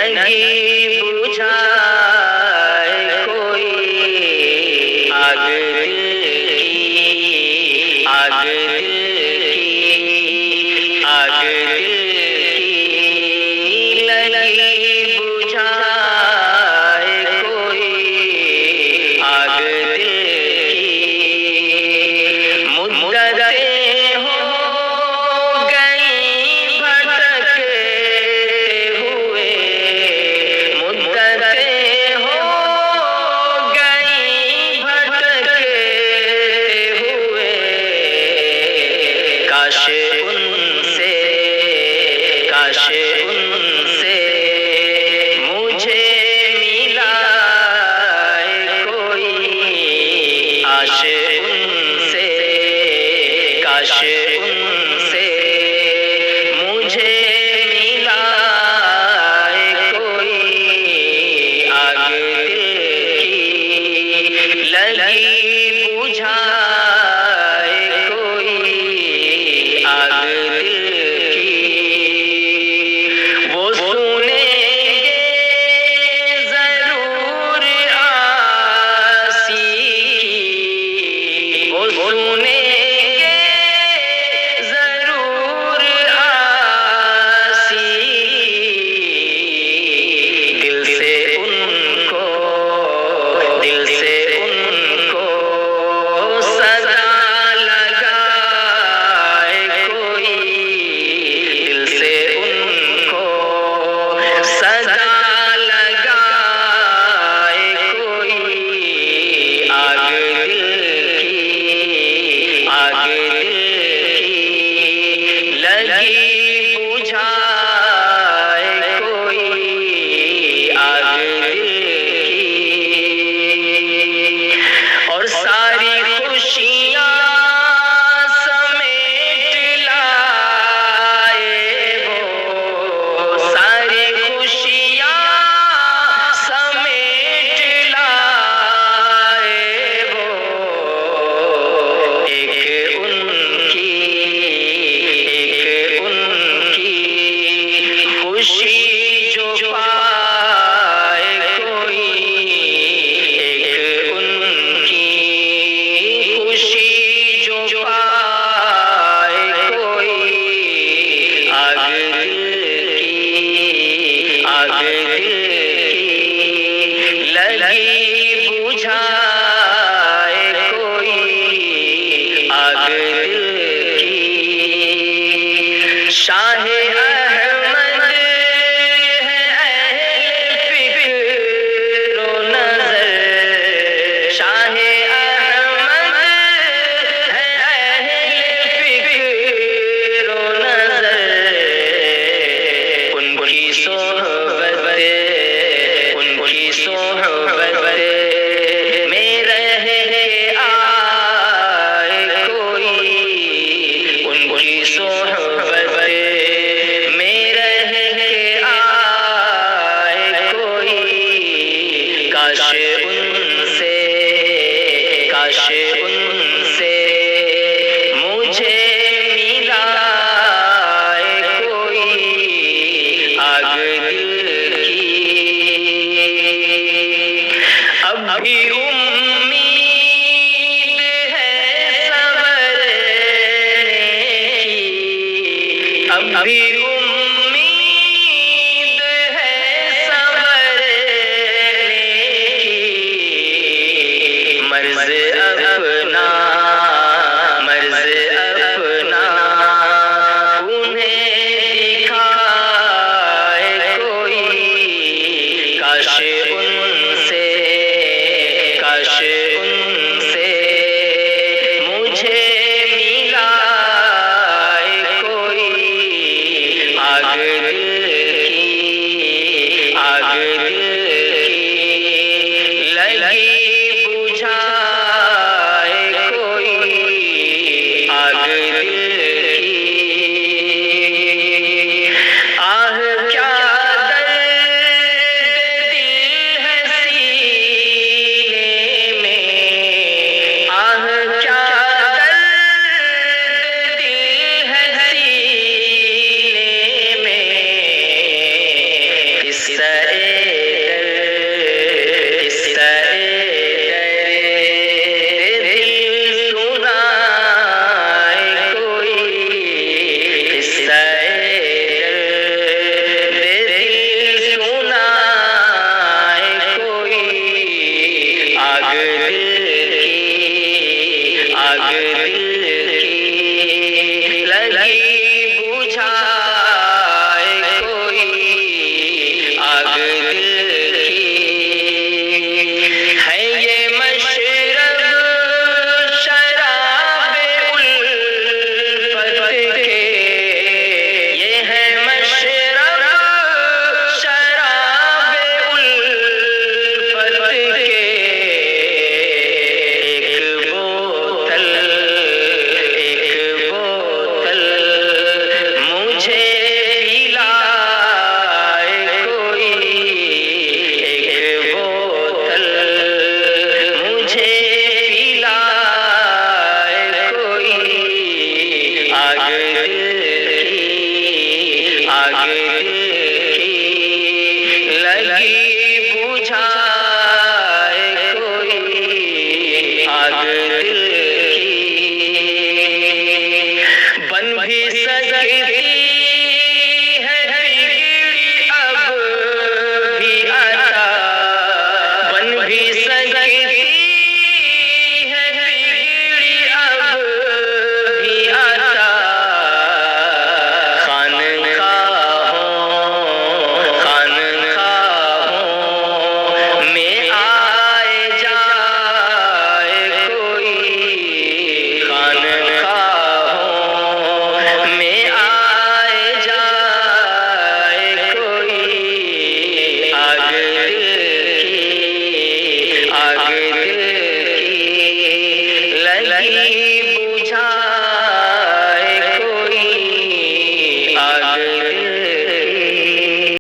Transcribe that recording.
नहीं बुझाए कोई आग दिल की, आग दिल की, आग दिल की नहीं बुझाए कोई आग दिल की। मुद्दतें हो गई भटकते हुए, मुद्दतें हो गई भटकते हुए, काश उनसे, काश उनसे मुझे मिलाए कोई आश उनसे, काश उनसे मुझे मिलाए कोई आग दिल की लगी बुझाए कोई आग दिल की। वो सुनेंगे जरूर आसी की, वो सुनेंगे जरूर आसी की। दिल से उनको, दिल से उनको सदा लगाए कोई, दिल से उनको सदा लगाए कोई आग दिल की, आग दिल की लगी बुझाए कोई आग दिल की। और सारी खुशियाँ समेट लाए वो, सारी खुशियाँ समेट लाए वो, एक उनकी, एक उनकी खुशी जो पाए कोई, एक उनकी खुशी जो पाए कोई आग दिल की, आग दिल की लगी बुझाए कोई आग दिल की। शाह अहमद है अहले फिक्र व नज़र, शाह अहमद है अहले फिक्र व नज़र। उनकी सोहबत, उनकी सोहबत में रह आए कोई, उनकी सोहबत में रह आए कोई काश उनसे, काश उनसे मुझे मिलाए कोई आग दिल की। अब भी उम्मीद है संवरने की, अब भी उम्मीद है संवरने की। मर्ज़ अपना, मर्ज़ अपना उन्हें दिखाए कोई काश उनसे, काश उनसे मुझे मिलाए कोई आग दिल की, आग दिल की लगी बुझाए कोई आग दिल की। आह क्या दर्द दिल है सीने में, आह क्या दर्द दिल है सीने में। आग दिल की लगी बुझाए कोई, आग दिल की बन भी सकती है बिगड़ी अब भी आता, बन भी सकती है बिगड़ी अब भी आता। खानखाहों में आए जाए कोई, खानखाहों में आए जाए कोई, आग दिल की लगी बुझा